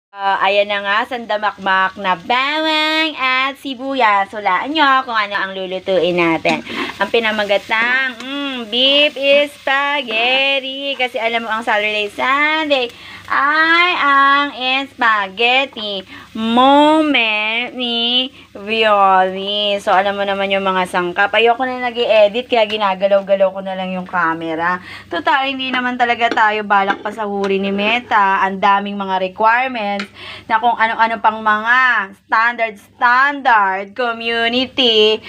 Ayan na nga, sandamakmak na bawang at sibuyas. Hulaan nyo kung ano ang lulutuin natin. Ang pinamagatang beef spaghetti. Kasi alam mo ang Saturday, Sunday ay ang spaghetti moment ni Violi. So, alam mo naman yung mga sangkap. Ayoko na nag-i-edit, kaya ginagalaw-galaw ko na lang yung camera. Total, hindi naman talaga tayo balak pasahuri ni Meta. Ang daming mga requirements na kung ano-ano pang mga standard community.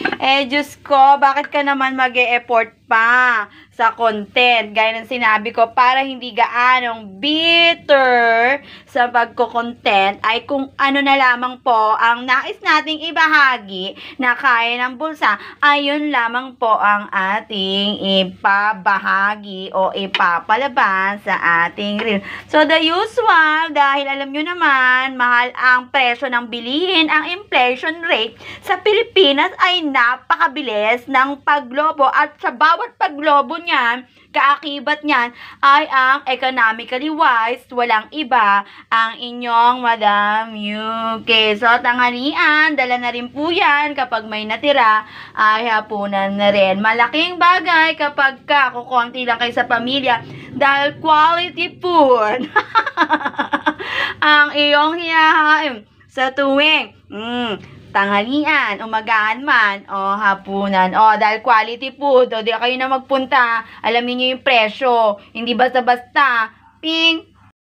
Diyos ko, bakit ka naman mag-e-effort pa sa content? Gaya ng sinabi ko, para hindi gaanong bitter sa pagko-content, ay kung ano na lamang po ang nais nating ibahagi na kaya ng bulsa, ayun lamang po ang ating ipabahagi o ipapalabas sa ating reel. So, the usual, dahil alam nyo naman, mahal ang presyo ng bilihin, ang inflation rate sa Pilipinas ay napakabilis ng paglobo at sa bawat paglobo niyan, kaakibat niyan ay ang economically wise, walang iba, ang inyong Madam UK. So, tanghalian, dala na rin po yan kapag may natira, ay hapunan na rin. Malaking bagay kapag kukonti lang kayo sa pamilya dahil quality food ang iyong hiyahain sa tuwing tanghalian, umagahan man, o hapunan. O, dahil quality food, o di kayo na magpunta, alamin nyo yung presyo. Hindi basta-basta, ping,